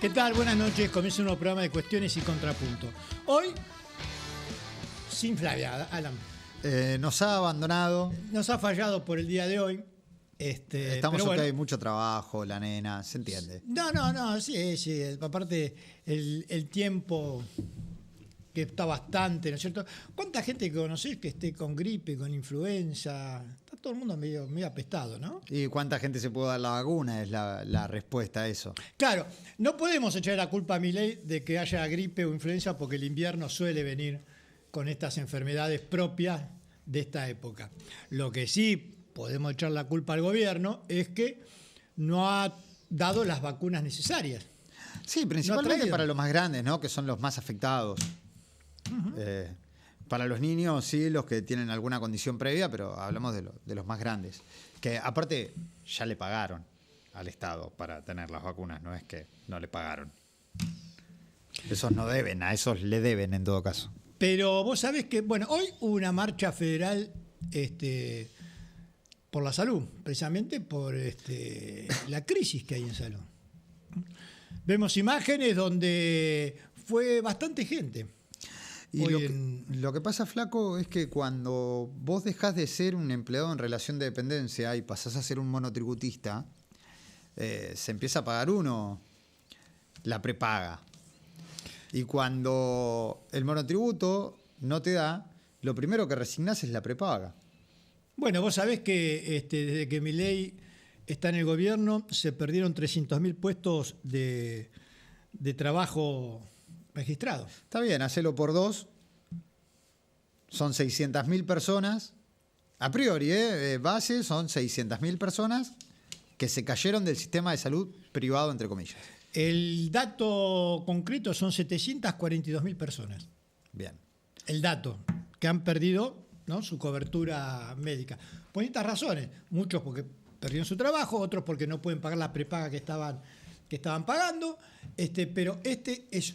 ¿Qué tal? Buenas noches. Comienza un nuevo programa de Cuestiones y Contrapunto. Hoy, sin Flavia, Alan. Nos ha abandonado. Nos ha fallado por el día de hoy. Estamos pero acá, bueno. hay mucho trabajo, la nena, se entiende. No, sí. Aparte, el tiempo que está bastante, ¿no es cierto? ¿Cuánta gente que conocés que esté con gripe, con influenza? Está todo el mundo medio apestado, ¿no? ¿Y cuánta gente se puede dar la vacuna? Es la respuesta a eso. Claro, no podemos echar la culpa a Milei de que haya gripe o influenza porque el invierno suele venir con estas enfermedades propias de esta época. Lo que sí podemos echar la culpa al gobierno es que no ha dado las vacunas necesarias. Sí, principalmente para los más grandes, ¿no? Que son los más afectados. Para los niños, sí, los que tienen alguna condición previa, pero hablamos de los más grandes. Que aparte ya le pagaron al Estado para tener las vacunas, no es que no le pagaron. Esos no deben, a esos le deben en todo caso. Pero vos sabés que, bueno, hoy hubo una marcha federal por la salud, precisamente por la crisis que hay en salud. Vemos imágenes donde fue bastante gente. Y lo que pasa, Flaco, es que cuando vos dejás de ser un empleado en relación de dependencia y pasás a ser un monotributista, se empieza a pagar uno la prepaga. Y cuando el monotributo no te da, lo primero que resignás es la prepaga. Bueno, vos sabés que desde que Milei está en el gobierno se perdieron 300.000 puestos de trabajo registrados. Está bien, hacelo por 2. Son 600.000 personas. A priori, base, son 600.000 personas que se cayeron del sistema de salud privado, entre comillas. El dato concreto son 742.000 personas. Bien. El dato que han perdido, ¿no?, su cobertura médica. Por estas razones. Muchos porque perdieron su trabajo, otros porque no pueden pagar la prepaga que estaban pagando. Pero este es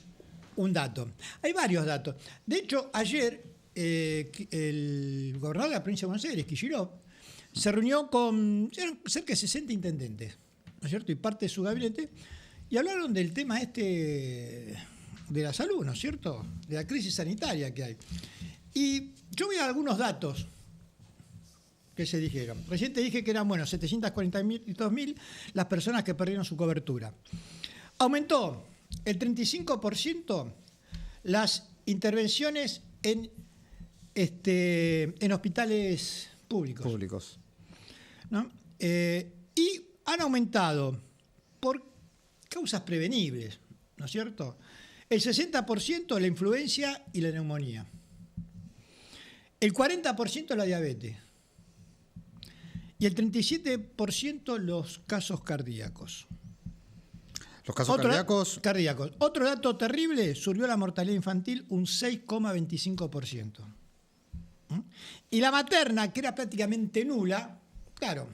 un dato. Hay varios datos. De hecho, ayer el gobernador de la provincia de Buenos Aires, Kicillof, se reunió con cerca de 60 intendentes, ¿no es cierto?, y parte de su gabinete, y hablaron del tema de la salud, ¿no es cierto?, de la crisis sanitaria que hay. Y yo voy a algunos datos que se dijeron. Recién te dije que eran, 742.000 las personas que perdieron su cobertura. Aumentó el 35% las intervenciones en hospitales públicos. ¿No? Y han aumentado por causas prevenibles, ¿no es cierto?, el 60% la influencia y la neumonía, el 40% la diabetes y el 37% los casos cardíacos. Los casos cardíacos. Otro dato terrible, subió la mortalidad infantil un 6,25%. Y la materna, que era prácticamente nula, claro,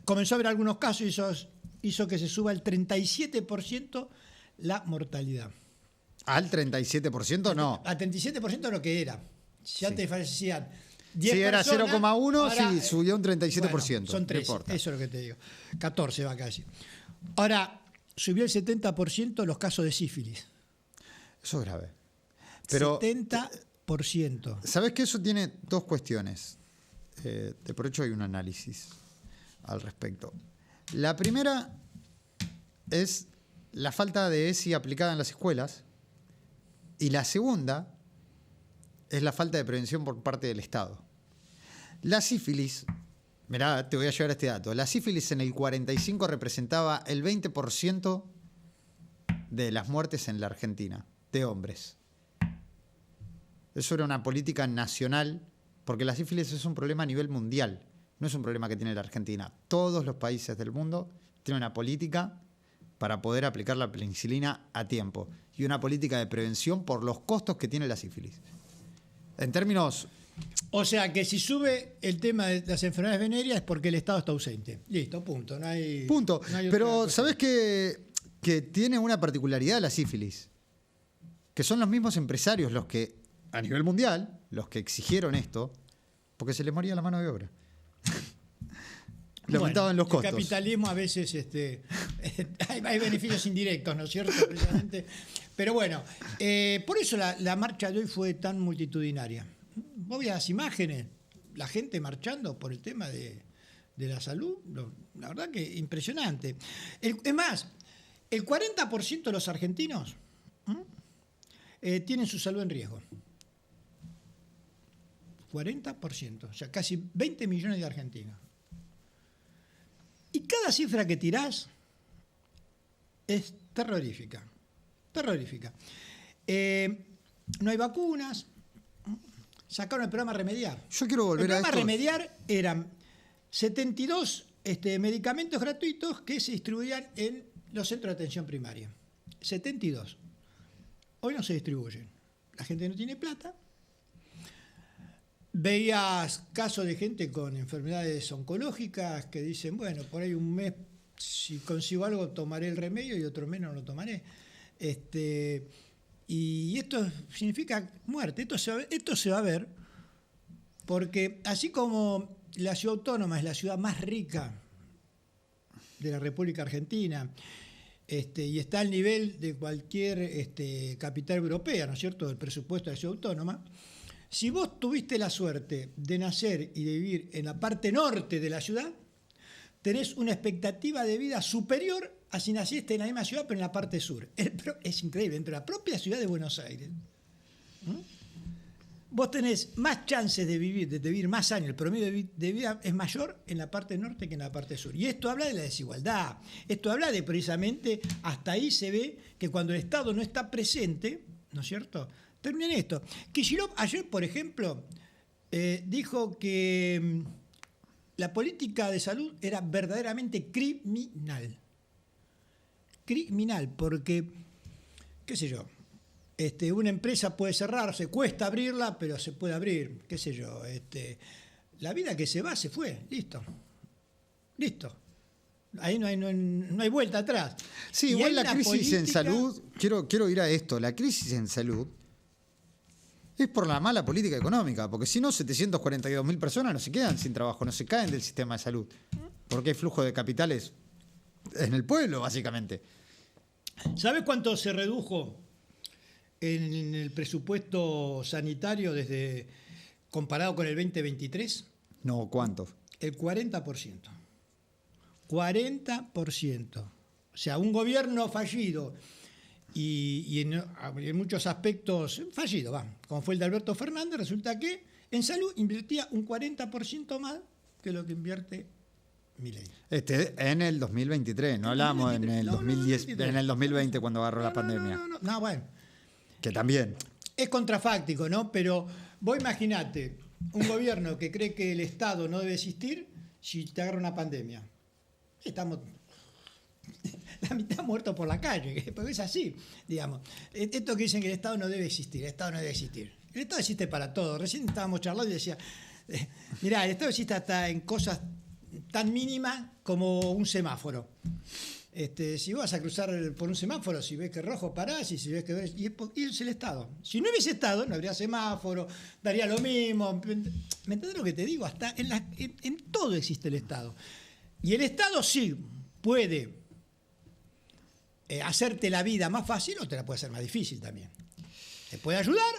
comenzó a haber algunos casos y hizo que se suba el 37% la mortalidad. ¿Al 37% no? Al 37% de lo que era. Si antes fallecían 10 si era personas, 0,1, sí, subió un 37%. Bueno, son 13, no, eso es lo que te digo. 14 va casi. Ahora, subió el 70% los casos de sífilis. Eso es grave. Pero 70%. ¿Sabés que eso tiene dos cuestiones? De por hecho hay un análisis al respecto. La primera es la falta de ESI aplicada en las escuelas. Y la segunda es la falta de prevención por parte del Estado. La sífilis, mirá, te voy a llevar a este dato. La sífilis en el 45 representaba el 20% de las muertes en la Argentina, de hombres. Eso era una política nacional, porque la sífilis es un problema a nivel mundial, no es un problema que tiene la Argentina. Todos los países del mundo tienen una política para poder aplicar la penicilina a tiempo y una política de prevención por los costos que tiene la sífilis. En términos... O sea, que si sube el tema de las enfermedades venéreas es porque el Estado está ausente. Listo, punto. No hay Pero ¿sabés que tiene una particularidad la sífilis? Que son los mismos empresarios los que, a nivel mundial, los que exigieron esto, porque se les moría la mano de obra. Le aumentaban los costos. El capitalismo a veces hay beneficios indirectos, ¿no es cierto? Precisamente. Pero bueno, por eso la marcha de hoy fue tan multitudinaria. Vos veías las imágenes, la gente marchando por el tema de la salud, la verdad que impresionante. Es más, el 40% de los argentinos tienen su salud en riesgo. 40%, o sea, casi 20 millones de argentinos. Y cada cifra que tirás es terrorífica, terrorífica. No hay vacunas, sacaron el programa Remediar. Yo quiero volver a esto. El programa Remediar eran 72 medicamentos gratuitos que se distribuían en los centros de atención primaria. 72. Hoy no se distribuyen. La gente no tiene plata. Veías casos de gente con enfermedades oncológicas que dicen, bueno, por ahí un mes, si consigo algo, tomaré el remedio y otro mes no lo tomaré. Y esto significa muerte. Esto se va a ver porque así como la ciudad autónoma es la ciudad más rica de la República Argentina y está al nivel de cualquier capital europea, ¿no es cierto?, del presupuesto de la ciudad autónoma. Si vos tuviste la suerte de nacer y de vivir en la parte norte de la ciudad, tenés una expectativa de vida superior a si naciste en la misma ciudad, pero en la parte sur. Es increíble, dentro de la propia ciudad de Buenos Aires. Vos tenés más chances de vivir más años, el promedio de vida es mayor en la parte norte que en la parte sur. Y esto habla de la desigualdad, esto habla de precisamente, hasta ahí se ve que cuando el Estado no está presente, ¿no es cierto?, termina en esto. Kicillof ayer, por ejemplo, dijo que la política de salud era verdaderamente criminal. Criminal, porque, qué sé yo, una empresa puede cerrarse, cuesta abrirla, pero se puede abrir, qué sé yo. La vida que se va, se fue, listo. Listo. Ahí no hay vuelta atrás. Sí, y igual la crisis en salud, quiero ir a esto, la crisis en salud es por la mala política económica, porque si no, 742.000 personas no se quedan sin trabajo, no se caen del sistema de salud, porque hay flujo de capitales en el pueblo, básicamente. ¿Sabes cuánto se redujo en el presupuesto sanitario comparado con el 2023? No, ¿cuánto? El 40%. 40%. O sea, un gobierno fallido y en muchos aspectos fallido, como fue el de Alberto Fernández, resulta que en salud invertía un 40% más que lo que invierte Milei. En el 2023, no hablamos en el 2010, en el 2020 cuando agarró la pandemia. No, bueno. Que también. Es contrafáctico, ¿no? Pero vos imaginate un gobierno que cree que el Estado no debe existir si te agarra una pandemia. Estamos la mitad muertos por la calle, porque es así, digamos. Esto que dicen que el Estado no debe existir, el Estado no debe existir. El Estado existe para todo. Recién estábamos charlando y decía, mirá, el Estado existe hasta en cosas tan mínimas como un semáforo. Si vas a cruzar por un semáforo, si ves que es rojo, parás, y si ves que y es el Estado. Si no hubiese Estado, no habría semáforo, daría lo mismo. ¿Me entendés lo que te digo? Hasta en todo existe el Estado. Y el Estado sí puede hacerte la vida más fácil o te la puede hacer más difícil también. Te puede ayudar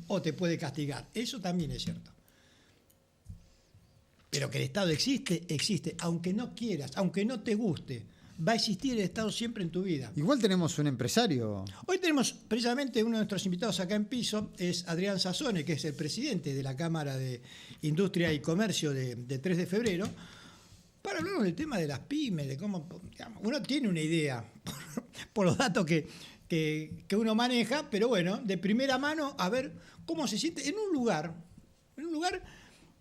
o te puede castigar. Eso también es cierto. Pero que el Estado existe, existe. Aunque no quieras, aunque no te guste, va a existir el Estado siempre en tu vida. Igual tenemos un empresario. Hoy tenemos precisamente uno de nuestros invitados acá en piso, es Adrián Sassone, que es el presidente de la Cámara de Industria y Comercio de 3 de febrero, para hablarnos del tema de las pymes, de cómo, digamos, uno tiene una idea por los datos que uno maneja, pero bueno, de primera mano, a ver cómo se siente en un lugar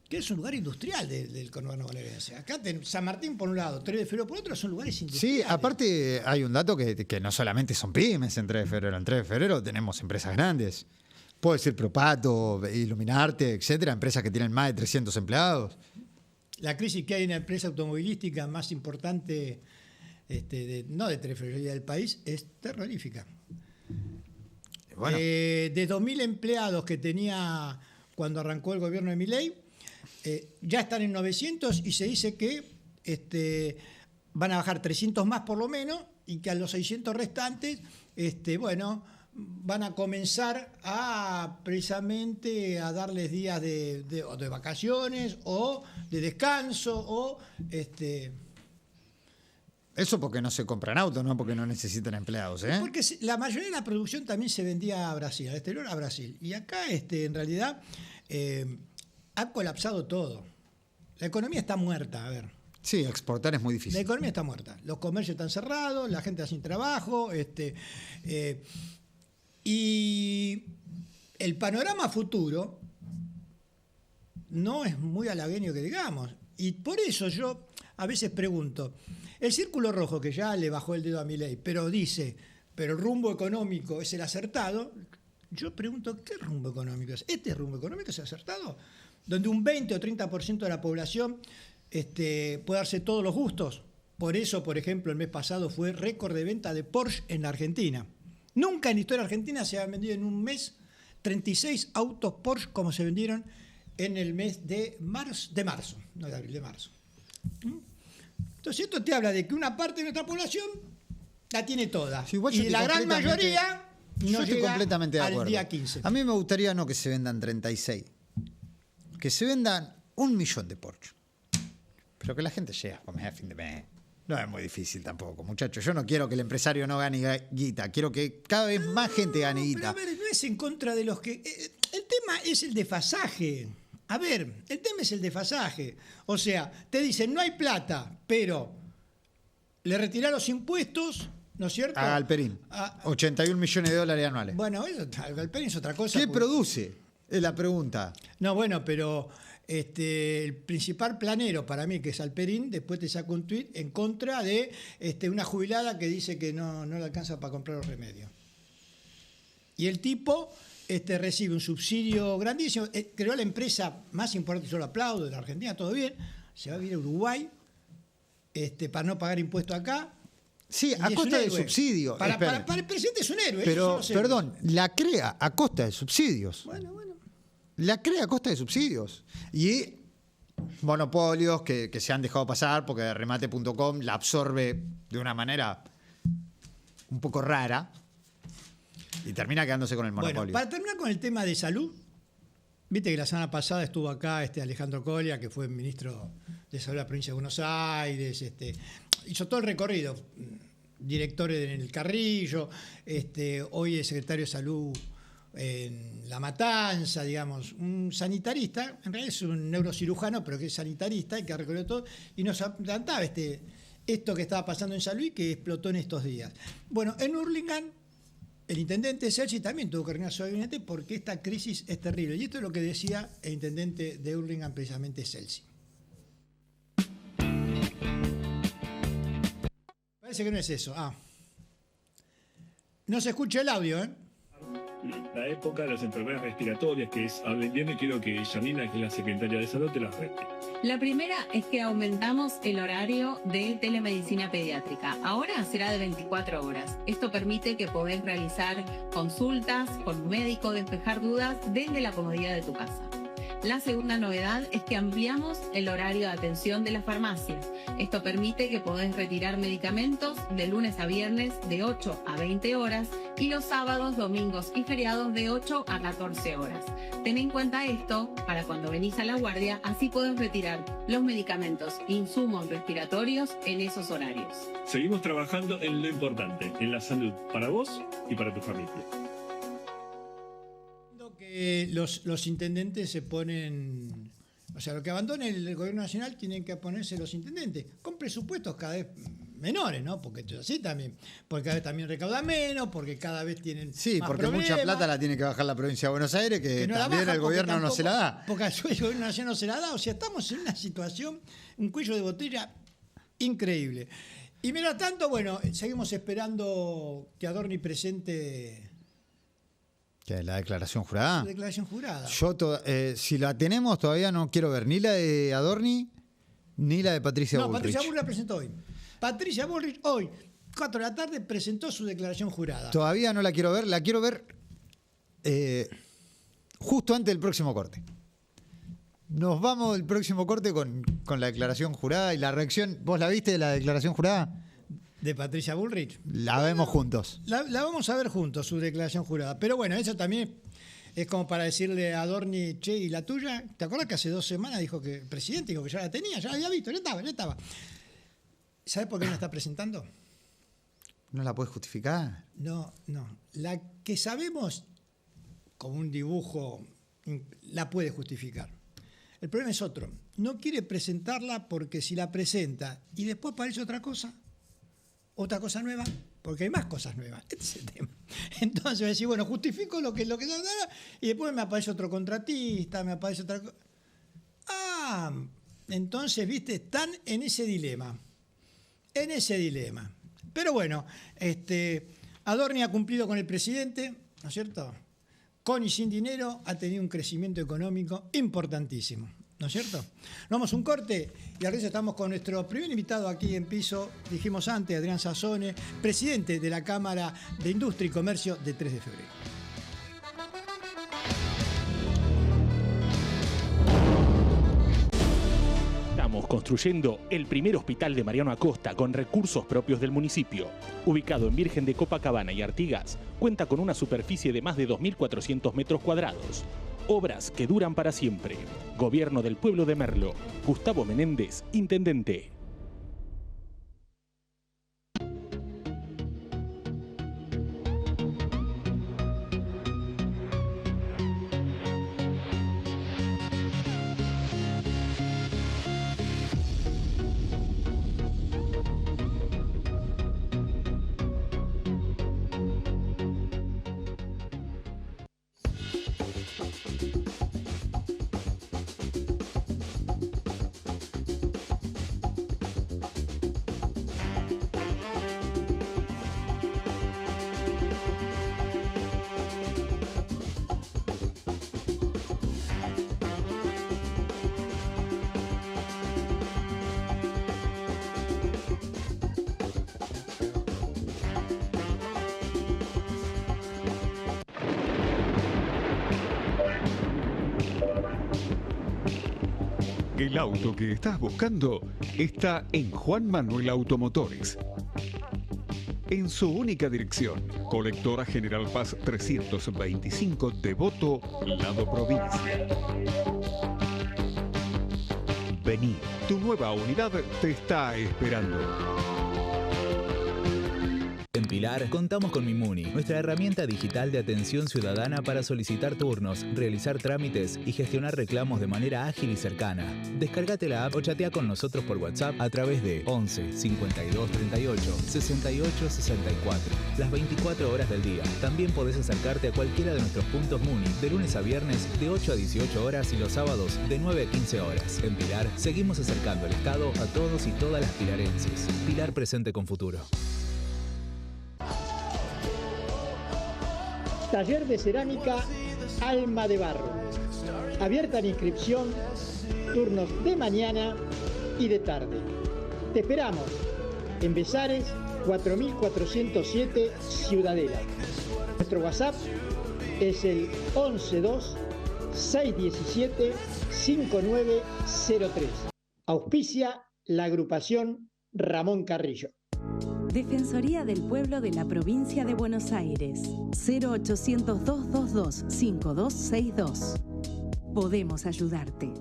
que es un lugar industrial del conurbano bonaerense. Acá San Martín por un lado, 3 de febrero por otro, son lugares industriales. Sí, aparte hay un dato que no solamente son pymes en 3 de febrero. En 3 de febrero tenemos empresas grandes. Puedo decir Propato, Iluminarte, etcétera, empresas que tienen más de 300 empleados. La crisis que hay en la empresa automovilística más importante, no de 3 de febrero, del país, es terrorífica. Bueno. De 2.000 empleados que tenía cuando arrancó el gobierno de Milei, ya están en 900 y se dice que van a bajar 300 más por lo menos, y que a los 600 restantes, van a comenzar precisamente a darles días de vacaciones o de descanso o Eso porque no se compran autos, no porque no necesitan empleados, ¿eh? Porque la mayoría de la producción también se vendía a Brasil, al exterior a Brasil. Y acá, en realidad, ha colapsado todo. La economía está muerta, a ver. Sí, exportar es muy difícil. La economía está muerta. Los comercios están cerrados, la gente está sin trabajo. Y el panorama futuro no es muy halagüeño que digamos. Y por eso yo a veces pregunto, el círculo rojo, que ya le bajó el dedo a Milei, pero dice, pero el rumbo económico es el acertado, yo pregunto, ¿qué rumbo económico es? ¿Este rumbo económico es el acertado? Donde un 20 o 30% de la población puede darse todos los gustos. Por eso, por ejemplo, el mes pasado fue récord de venta de Porsche en Argentina. Nunca en la historia argentina se han vendido en un mes 36 autos Porsche como se vendieron en el mes de marzo, no de abril, de marzo. Entonces esto te habla de que una parte de nuestra población la tiene toda. Sí, y la gran mayoría no estoy llega completamente de acuerdo. al día 15. A mí me gustaría no que se vendan 36, que se vendan 1 millón de Porsche. Pero que la gente llegue a comer a fin de mes. No es muy difícil tampoco, muchachos. Yo no quiero que el empresario no gane guita. Quiero que cada vez más gente gane guita. Pero a ver, no es en contra de los que... El tema es el desfasaje. A ver, el tema es el desfasaje. O sea, te dicen, no hay plata, pero le retirá los impuestos, ¿no es cierto? A Galperín. 81 millones de dólares anuales. Bueno, Galperín es otra cosa. ¿Qué produce? Es la pregunta. No, bueno, pero el principal planero para mí, que es Alperín, después te saca un tuit en contra de una jubilada que dice que no le alcanza para comprar los remedios. Y el tipo recibe un subsidio grandísimo, creó la empresa más importante, yo lo aplaudo, de la Argentina, todo bien, se va a vivir a Uruguay para no pagar impuestos acá. Sí, a costa de subsidios. Para el presidente es un héroe. Pero, perdón, la crea a costa de subsidios. Bueno. La crea a costa de subsidios. Y monopolios que se han dejado pasar porque remate.com la absorbe de una manera un poco rara y termina quedándose con el monopolio. Bueno, para terminar con el tema de salud, viste que la semana pasada estuvo acá Alejandro Colia, que fue ministro de Salud de la provincia de Buenos Aires, hizo todo el recorrido, director en el Carrillo, hoy es secretario de Salud en La Matanza, digamos, un sanitarista, en realidad es un neurocirujano, pero que es sanitarista y que ha recorrido todo, y nos adelantaba esto que estaba pasando en San Luis, que explotó en estos días. Bueno, en Hurlingham, el intendente Celsi también tuvo que reunir a su gabinete porque esta crisis es terrible. Y esto es lo que decía el intendente de Hurlingham, precisamente Celsi. Parece que no es eso. No se escucha el audio, ¿eh? La época de las enfermedades respiratorias, que es, hablen bien, y quiero que Yanina, que es la secretaria de Salud, te las rete. La primera es que aumentamos el horario de telemedicina pediátrica. Ahora será de 24 horas. Esto permite que podés realizar consultas con un médico, despejar dudas desde la comodidad de tu casa. La segunda novedad es que ampliamos el horario de atención de las farmacias. Esto permite que podés retirar medicamentos de lunes a viernes de 8 a 20 horas y los sábados, domingos y feriados de 8 a 14 horas. Ten en cuenta esto para cuando venís a la guardia, así podés retirar los medicamentos e insumos respiratorios en esos horarios. Seguimos trabajando en lo importante, en la salud, para vos y para tu familia. Que los intendentes se ponen, o sea, lo que abandone el gobierno nacional tienen que ponerse los intendentes, con presupuestos cada vez menores, ¿no? Porque esto es así también, porque cada vez también recaudan menos, porque cada vez tienen más porque problemas. mucha plata la tiene que bajar la provincia de Buenos Aires, que no también el gobierno no se la da. Porque el gobierno nacional no se la da, o sea, estamos en una situación, un cuello de botella increíble. Y mientras tanto, bueno, seguimos esperando que Adorni presente... ¿Qué, la declaración jurada? La declaración jurada. Yo, si la tenemos, todavía no quiero ver ni la de Adorni ni la de Patricia Bullrich. No, Patricia Bullrich la presentó hoy. Patricia Bullrich hoy, 4 de la tarde, presentó su declaración jurada. Todavía no la quiero ver justo antes del próximo corte. Nos vamos el próximo corte con la declaración jurada y la reacción. ¿Vos la viste, la declaración jurada? De Patricia Bullrich. La vemos juntos. La vamos a ver juntos, su declaración jurada. Pero bueno, eso también es como para decirle a Adorni, che, ¿y la tuya? ¿Te acuerdas que hace 2 semanas dijo que el presidente dijo que ya la tenía, ya la había visto, ya estaba? ¿Sabes por qué no la está presentando? ¿No la puedes justificar? No. La que sabemos, como un dibujo, la puede justificar. El problema es otro. No quiere presentarla porque si la presenta y después aparece otra cosa nueva, porque hay más cosas nuevas. Este es el tema. Entonces me decís, bueno, justifico lo que y después me aparece otro contratista, me aparece otra cosa. Entonces, viste, están en ese dilema. Pero bueno, Adorni ha cumplido con el presidente, ¿no es cierto? Con y sin dinero ha tenido un crecimiento económico importantísimo, ¿no es cierto? Nos vamos a un corte y ahora estamos con nuestro primer invitado aquí en piso, dijimos antes, Adrián Sassone, presidente de la Cámara de Industria y Comercio de 3 de febrero. Estamos construyendo el primer hospital de Mariano Acosta con recursos propios del municipio. Ubicado en Virgen de Copacabana y Artigas, cuenta con una superficie de más de 2.400 metros cuadrados. Obras que duran para siempre. Gobierno del Pueblo de Merlo. Gustavo Menéndez, intendente. El auto que estás buscando está en Juan Manuel Automotores. En su única dirección, Colectora General Paz 325, Devoto, Lado Provincia. Vení, tu nueva unidad te está esperando. En Pilar contamos con Mimuni, nuestra herramienta digital de atención ciudadana para solicitar turnos, realizar trámites y gestionar reclamos de manera ágil y cercana. Descárgate la app o chatea con nosotros por WhatsApp a través de 11 52 38 68 64. Las 24 horas del día. También podés acercarte a cualquiera de nuestros puntos Muni de lunes a viernes de 8 a 18 horas y los sábados de 9 a 15 horas. En Pilar seguimos acercando el Estado a todos y todas las pilarenses. Pilar presente con futuro. Taller de cerámica Alma de Barro. Abierta la inscripción, turnos de mañana y de tarde. Te esperamos en Besares 4407 Ciudadela. Nuestro WhatsApp es el 112 617 5903. Auspicia la agrupación Ramón Carrillo. Defensoría del Pueblo de la Provincia de Buenos Aires. 0800-222-5262. Podemos ayudarte.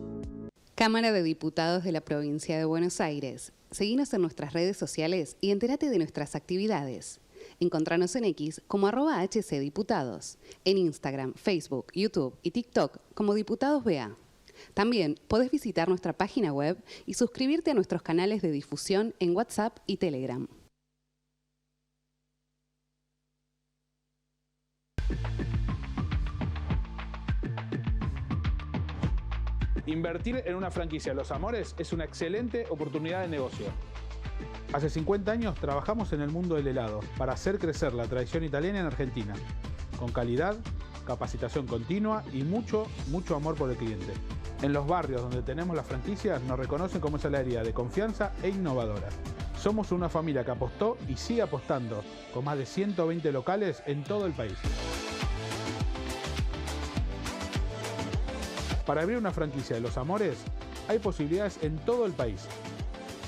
Cámara de Diputados de la Provincia de Buenos Aires. Seguinos en nuestras redes sociales y entérate de nuestras actividades. Encontranos en X como @HCDiputados. En Instagram, Facebook, YouTube y TikTok como Diputados BA. También podés visitar nuestra página web y suscribirte a nuestros canales de difusión en WhatsApp y Telegram. Invertir en una franquicia Los Amores es una excelente oportunidad de negocio. Hace 50 años trabajamos en el mundo del helado para hacer crecer la tradición italiana en Argentina, con calidad, capacitación continua y mucho amor por el cliente. En los barrios donde tenemos las franquicias nos reconocen como esa heladería de confianza e innovadora. Somos una familia que apostó y sigue apostando, con más de 120 locales en todo el país. Para abrir una franquicia de Los Amores, hay posibilidades en todo el país.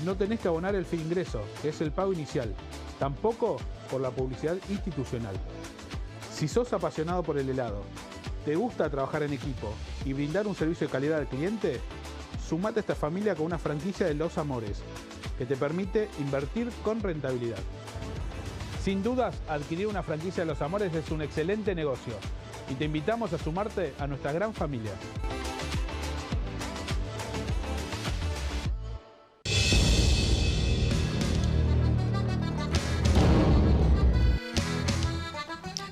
No tenés que abonar el fee de ingreso, que es el pago inicial, tampoco por la publicidad institucional. Si sos apasionado por el helado, te gusta trabajar en equipo y brindar un servicio de calidad al cliente, sumate a esta familia con una franquicia de Los Amores, que te permite invertir con rentabilidad. Sin dudas, adquirir una franquicia de Los Amores es un excelente negocio y te invitamos a sumarte a nuestra gran familia.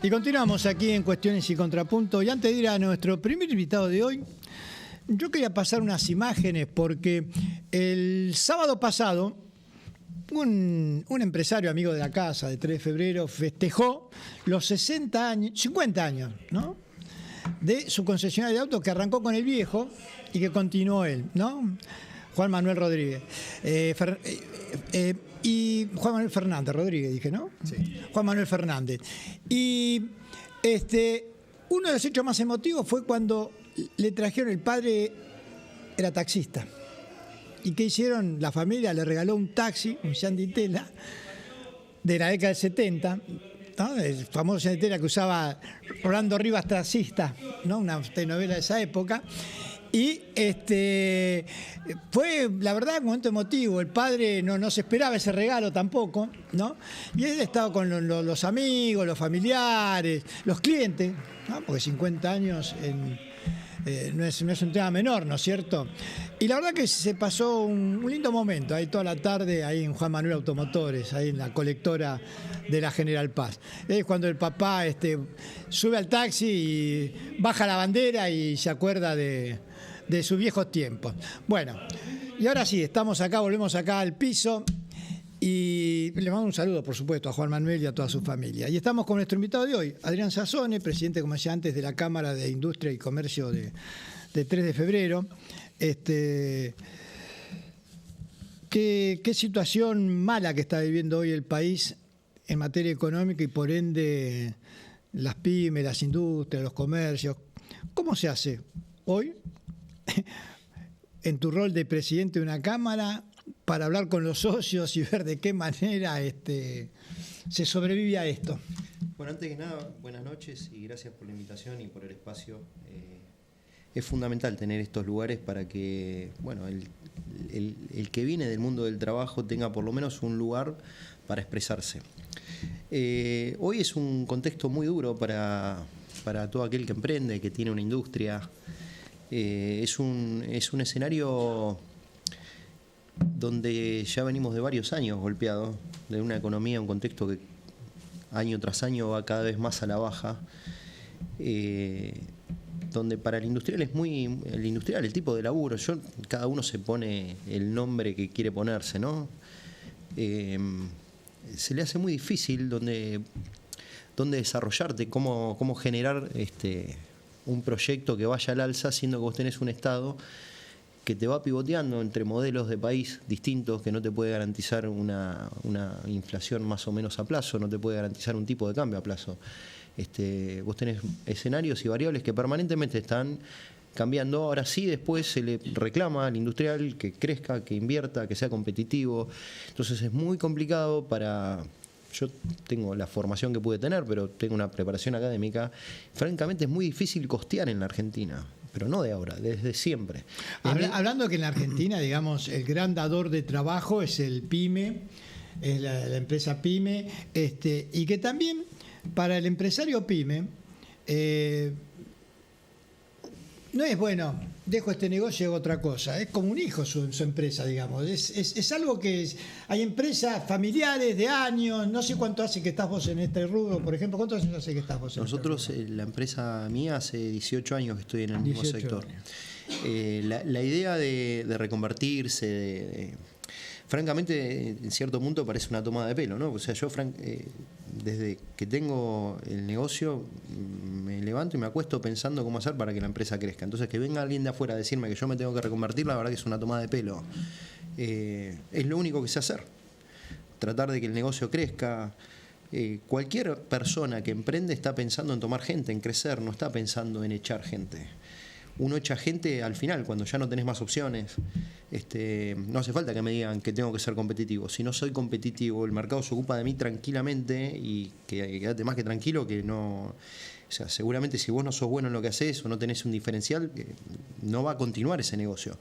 Y continuamos aquí en Cuestiones y Contrapunto. Y antes de ir a nuestro primer invitado de hoy, yo quería pasar unas imágenes porque el sábado pasado un empresario amigo de la casa de 3 de febrero festejó los 50 años, ¿no?, de su concesionaria de autos, que arrancó con el viejo y que continuó él, ¿no? Juan Manuel Rodríguez. Y Juan Manuel Fernández Rodríguez, dije, ¿no? Sí. Juan Manuel Fernández. Y uno de los hechos más emotivos fue cuando le trajeron, el padre era taxista. ¿Y qué hicieron? La familia le regaló un taxi, un Yanditela, de la década del 70, ¿no?, el famoso Yanditela que usaba Rolando Rivas, taxista, ¿no?, una telenovela de esa época. Y fue, la verdad, un momento emotivo. El padre no se esperaba ese regalo tampoco, ¿no? Y él estaba con los amigos, los familiares, los clientes, ¿no?, porque 50 años no es un tema menor, ¿no es cierto? Y la verdad que se pasó un lindo momento, ahí toda la tarde, ahí en Juan Manuel Automotores, ahí en la colectora de la General Paz. Es cuando el papá sube al taxi y baja la bandera y se acuerda de sus viejos tiempos. Bueno, y ahora sí, volvemos acá al piso y le mando un saludo, por supuesto, a Juan Manuel y a toda su familia. Y estamos con nuestro invitado de hoy, Adrián Sassone, presidente, como decía antes, de la Cámara de Industria y Comercio de 3 de febrero. Qué situación mala que está viviendo hoy el país en materia económica y por ende las pymes, las industrias, los comercios. ¿Cómo se hace hoy, en tu rol de presidente de una cámara, para hablar con los socios y ver de qué manera se sobrevive a esto? Bueno, antes que nada, buenas noches y gracias por la invitación y por el espacio. Es fundamental tener estos lugares para que, bueno, el que viene del mundo del trabajo tenga por lo menos un lugar para expresarse. Hoy es un contexto muy duro para todo aquel que emprende, que tiene una industria. Es un escenario donde ya venimos de varios años golpeados, de una economía, un contexto que año tras año va cada vez más a la baja, donde para el industrial el tipo de laburo, cada uno se pone el nombre que quiere ponerse, ¿no? Se le hace muy difícil donde desarrollarte, cómo generar un proyecto que vaya al alza, siendo que vos tenés un Estado que te va pivoteando entre modelos de país distintos, que no te puede garantizar una inflación más o menos a plazo, no te puede garantizar un tipo de cambio a plazo. Vos tenés escenarios y variables que permanentemente están cambiando. Ahora sí, después se le reclama al industrial que crezca, que invierta, que sea competitivo. Entonces es muy complicado yo tengo la formación que pude tener, pero tengo una preparación académica. Francamente es muy difícil costear en la Argentina, pero no de ahora, desde siempre. Hablando que en la Argentina, digamos, el gran dador de trabajo es el PYME, es la empresa PYME, y que también para el empresario PYME no es, bueno, dejo este negocio y hago otra cosa. Es como un hijo su empresa, digamos. Es algo que hay empresas familiares de años. No sé cuánto hace que estás vos en este rubro, por ejemplo. ¿Cuántos años hace que estás vos en Nosotros, este rubro? La empresa mía hace 18 años que estoy en el mismo sector. La idea de reconvertirse, francamente, en cierto punto parece una toma de pelo, ¿no? O sea, yo desde que tengo el negocio me levanto y me acuesto pensando cómo hacer para que la empresa crezca. Entonces, que venga alguien de afuera a decirme que yo me tengo que reconvertir, la verdad que es una toma de pelo. Es lo único que sé hacer. Tratar de que el negocio crezca. Cualquier persona que emprende está pensando en tomar gente, en crecer, no está pensando en echar gente. uno echa gente al final, cuando ya no tenés más opciones. No hace falta que me digan que tengo que ser competitivo. Si no soy competitivo, el mercado se ocupa de mí tranquilamente y quédate más que tranquilo que no... O sea, seguramente si vos no sos bueno en lo que haces o no tenés un diferencial, no va a continuar ese negocio.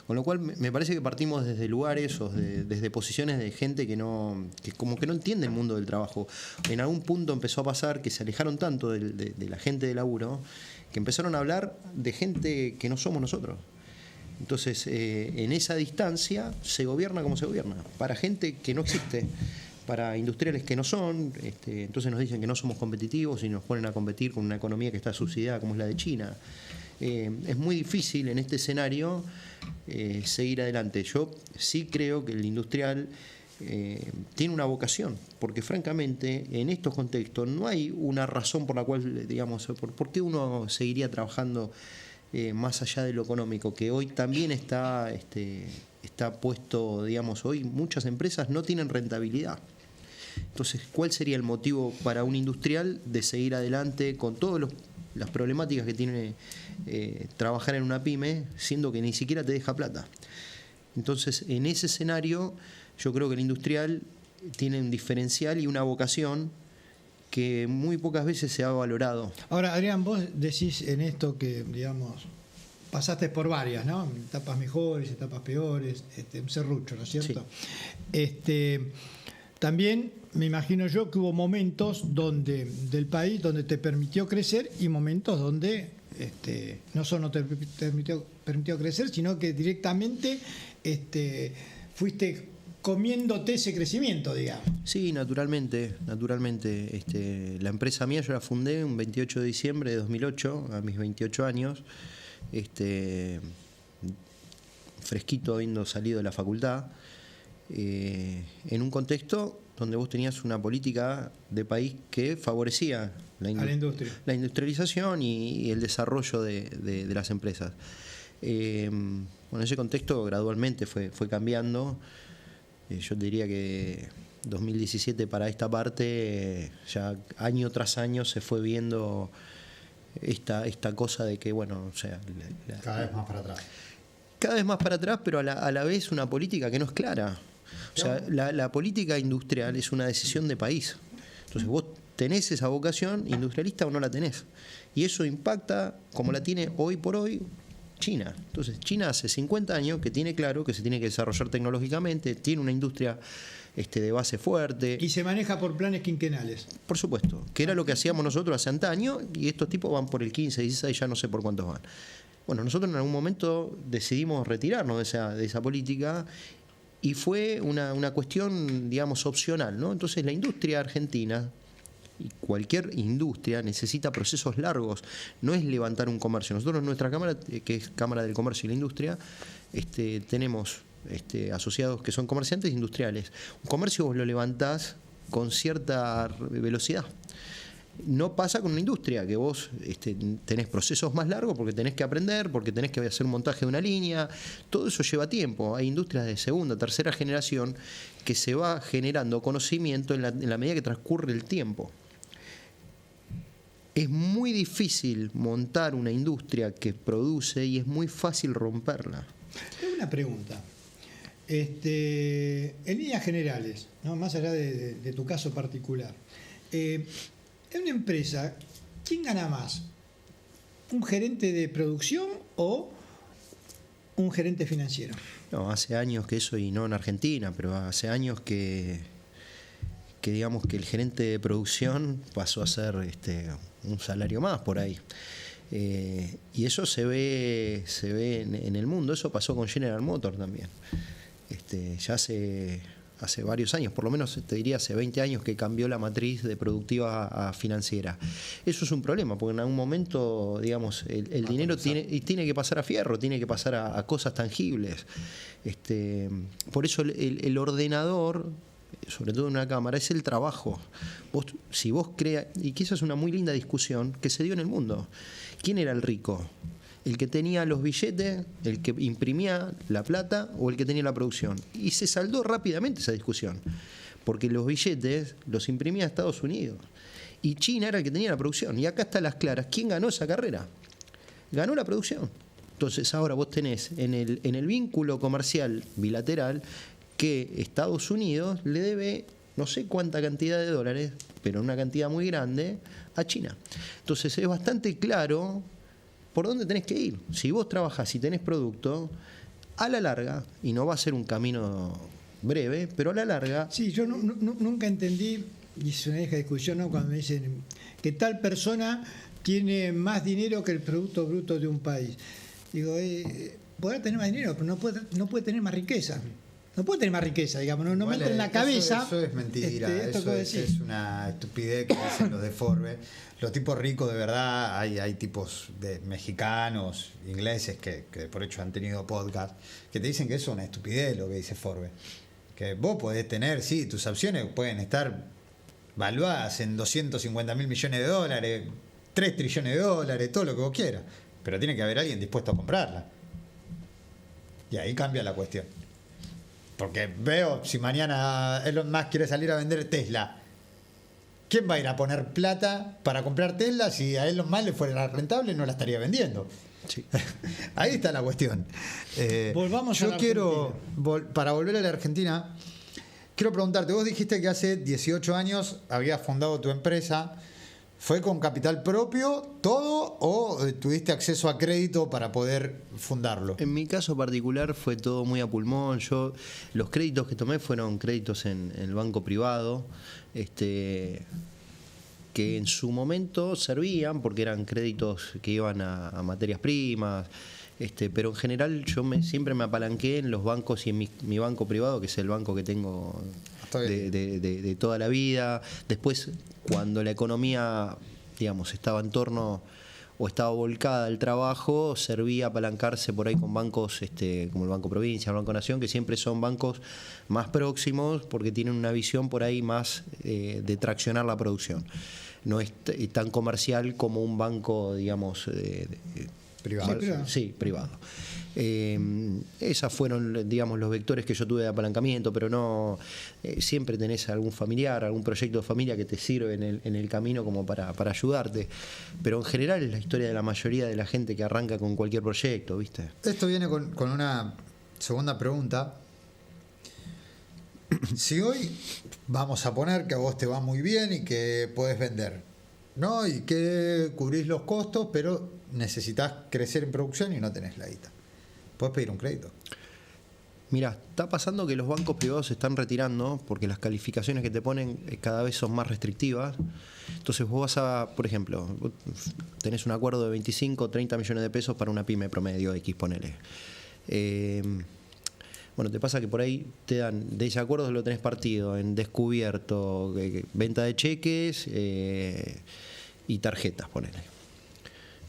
Con lo cual me parece que partimos desde lugares o desde posiciones de gente que como que no entiende el mundo del trabajo. En algún punto empezó a pasar que se alejaron tanto de la gente de laburo que empezaron a hablar de gente que no somos nosotros. Entonces, en esa distancia se gobierna como se gobierna, para gente que no existe, para industriales que no son. Entonces nos dicen que no somos competitivos y nos ponen a competir con una economía que está subsidiada como es la de China. Es muy difícil en este escenario seguir adelante. Yo sí creo que el industrial tiene una vocación, porque francamente en estos contextos no hay una razón por la cual, digamos, por qué uno seguiría trabajando más allá de lo económico, que hoy también está puesto, digamos, hoy muchas empresas no tienen rentabilidad. Entonces, ¿cuál sería el motivo para un industrial de seguir adelante con todas las problemáticas que tiene trabajar en una pyme, siendo que ni siquiera te deja plata? Entonces, en ese escenario, yo creo que el industrial tiene un diferencial y una vocación que muy pocas veces se ha valorado. Ahora, Adrián, vos decís en esto que, digamos, pasaste por varias, ¿no? Etapas mejores, etapas peores, un serrucho, ¿no es cierto? Sí. También me imagino yo que hubo momentos del país donde te permitió crecer y momentos donde no solo te permitió crecer, sino que directamente fuiste comiéndote ese crecimiento, digamos. Sí, naturalmente. La empresa mía yo la fundé un 28 de diciembre de 2008, a mis 28 años, fresquito habiendo salido de la facultad, en un contexto donde vos tenías una política de país que favorecía la industrialización y el desarrollo de las empresas. Bueno, ese contexto gradualmente fue cambiando. Yo diría que 2017 para esta parte, ya año tras año se fue viendo esta cosa de que, bueno, o sea... Cada vez más para atrás. Cada vez más para atrás, pero a la vez una política que no es clara. O sea, la política industrial es una decisión de país. Entonces vos tenés esa vocación industrialista o no la tenés. Y eso impacta, como la tiene hoy por hoy, China. Entonces, China hace 50 años que tiene claro que se tiene que desarrollar tecnológicamente, tiene una industria de base fuerte. Y se maneja por planes quinquenales. Por supuesto, que era lo que hacíamos nosotros hace antaño, y estos tipos van por el 15, 16, ya no sé por cuántos van. Bueno, nosotros en algún momento decidimos retirarnos de esa política y fue una cuestión, digamos, opcional, ¿no? Entonces, la industria argentina... Y cualquier industria necesita procesos largos, no es levantar un comercio. Nosotros en nuestra cámara, que es Cámara del Comercio y la Industria, tenemos asociados que son comerciantes industriales. Un comercio vos lo levantás con cierta velocidad. No pasa con una industria, que vos tenés procesos más largos porque tenés que aprender, porque tenés que hacer un montaje de una línea. Todo eso lleva tiempo. Hay industrias de segunda, tercera generación que se va generando conocimiento en la medida que transcurre el tiempo. Es muy difícil montar una industria que produce y es muy fácil romperla. Tengo una pregunta. En líneas generales, ¿no? Más allá de tu caso particular, en una empresa, ¿quién gana más? ¿Un gerente de producción o un gerente financiero? No, hace años que eso, y no en Argentina, pero hace años que digamos que el gerente de producción pasó a ser un salario más por ahí. Y eso se ve en el mundo. Eso pasó con General Motors también. Ya hace varios años, por lo menos te diría hace 20 años que cambió la matriz de productiva a financiera. Eso es un problema, porque en algún momento, digamos, el dinero tiene que pasar a fierro, tiene que pasar a cosas tangibles. Por eso el ordenador, sobre todo en una cámara, es el trabajo. Si vos creas, y que esa es una muy linda discusión que se dio en el mundo. ¿Quién era el rico? ¿El que tenía los billetes, el que imprimía la plata o el que tenía la producción? Y se saldó rápidamente esa discusión, porque los billetes los imprimía Estados Unidos y China era el que tenía la producción. Y acá están las claras. ¿Quién ganó esa carrera? Ganó la producción. Entonces ahora vos tenés en el vínculo comercial bilateral que Estados Unidos le debe no sé cuánta cantidad de dólares, pero una cantidad muy grande, a China. Entonces es bastante claro por dónde tenés que ir. Si vos trabajás y tenés producto, a la larga, y no va a ser un camino breve, pero a la larga... Sí, yo nunca entendí, y es una vieja discusión, ¿no?, cuando me dicen que tal persona tiene más dinero que el Producto Bruto de un país. Digo, podrá tener más dinero, pero no puede tener más riqueza. No puede tener más riqueza, digamos, no me entra en la cabeza. Eso es mentira, eso es una estupidez que dicen los de Forbes. Los tipos ricos, de verdad, hay tipos de mexicanos, ingleses, que por hecho han tenido podcast, que te dicen que eso es una estupidez lo que dice Forbes. Que vos podés tener, sí, tus acciones pueden estar valuadas en 250 mil millones de dólares, 3 trillones de dólares, todo lo que vos quieras. Pero tiene que haber alguien dispuesto a comprarla. Y ahí cambia la cuestión. Porque veo, si mañana Elon Musk quiere salir a vender Tesla, ¿quién va a ir a poner plata para comprar Tesla si a Elon Musk le fuera rentable? No la estaría vendiendo. Sí. Ahí está la cuestión. Volvamos a la para volver a la Argentina, quiero preguntarte, vos dijiste que hace 18 años habías fundado tu empresa. ¿Fue con capital propio todo o tuviste acceso a crédito para poder fundarlo? En mi caso particular fue todo muy a pulmón. Los créditos que tomé fueron créditos en el banco privado, que en su momento servían porque eran créditos que iban a materias primas, pero en general yo siempre me apalanqué en los bancos y en mi banco privado, que es el banco que tengo de toda la vida. Después, cuando la economía, digamos, estaba en torno o estaba volcada al trabajo, servía apalancarse por ahí con bancos como el Banco Provincia, el Banco Nación, que siempre son bancos más próximos porque tienen una visión por ahí más de traccionar la producción. No es tan comercial como un banco, digamos, privado. Sí, privado. Esas fueron, digamos, los vectores que yo tuve de apalancamiento, pero no siempre tenés algún familiar, algún proyecto de familia que te sirve en el camino como para ayudarte. Pero en general es la historia de la mayoría de la gente que arranca con cualquier proyecto, ¿viste? Esto viene con una segunda pregunta. Si hoy vamos a poner que a vos te va muy bien y que podés vender, ¿no? Y que cubrís los costos, pero necesitas crecer en producción y no tenés la guita, ¿podés pedir un crédito? Mira, está pasando que los bancos privados se están retirando porque las calificaciones que te ponen cada vez son más restrictivas. Entonces vos por ejemplo, vos tenés un acuerdo de 25 o 30 millones de pesos para una pyme promedio X, ponele. Bueno, te pasa que por ahí te dan, de ese acuerdo lo tenés partido en descubierto, venta de cheques y tarjetas, ponele.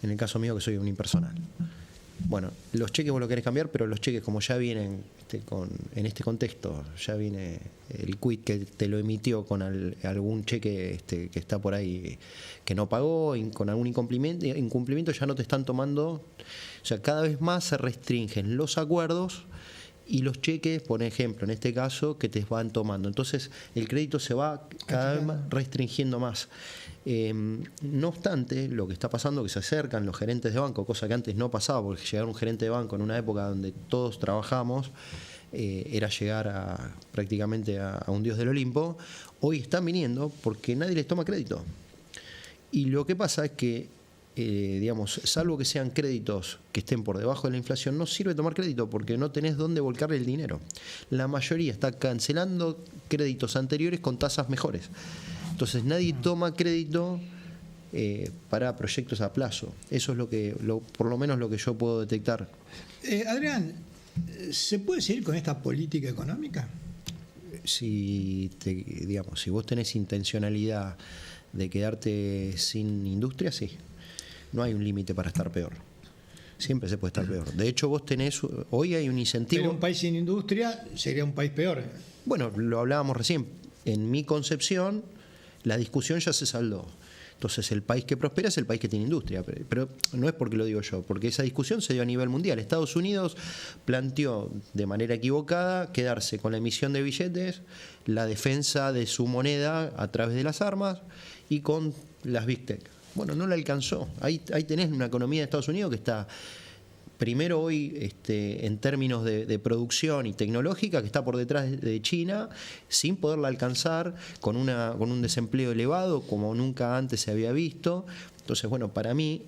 En el caso mío, que soy un impersonal. Bueno, los cheques vos lo querés cambiar, pero los cheques, como ya vienen en este contexto, ya viene el quit que te lo emitió con algún cheque que está por ahí que no pagó, con algún incumplimiento, ya no te están tomando. O sea, cada vez más se restringen los acuerdos y los cheques, por ejemplo, en este caso, que te van tomando. Entonces, el crédito se va cada vez más restringiendo más. No obstante, lo que está pasando es que se acercan los gerentes de banco, cosa que antes no pasaba, porque llegar un gerente de banco en una época donde todos trabajamos era llegar prácticamente a un dios del Olimpo. Hoy están viniendo porque nadie les toma crédito. Y lo que pasa es que digamos, salvo que sean créditos que estén por debajo de la inflación, no sirve tomar crédito porque no tenés dónde volcarle el dinero. La mayoría está cancelando créditos anteriores con tasas mejores. Entonces nadie toma crédito para proyectos a plazo. Eso es por lo menos lo que yo puedo detectar. Adrián, ¿se puede seguir con esta política económica? Si vos tenés intencionalidad de quedarte sin industria, sí. No hay un límite para estar peor. Siempre se puede estar peor. De hecho, hoy hay un incentivo. Pero un país sin industria sería un país peor. Bueno, lo hablábamos recién. En mi concepción, la discusión ya se saldó. Entonces, el país que prospera es el país que tiene industria. Pero no es porque lo digo yo, porque esa discusión se dio a nivel mundial. Estados Unidos planteó de manera equivocada quedarse con la emisión de billetes, la defensa de su moneda a través de las armas y con las Big Tech. Bueno, no la alcanzó. Ahí tenés una economía de Estados Unidos que está primero hoy en términos de producción y tecnológica, que está por detrás de China, sin poderla alcanzar, con un desempleo elevado como nunca antes se había visto. Entonces, bueno, para mí,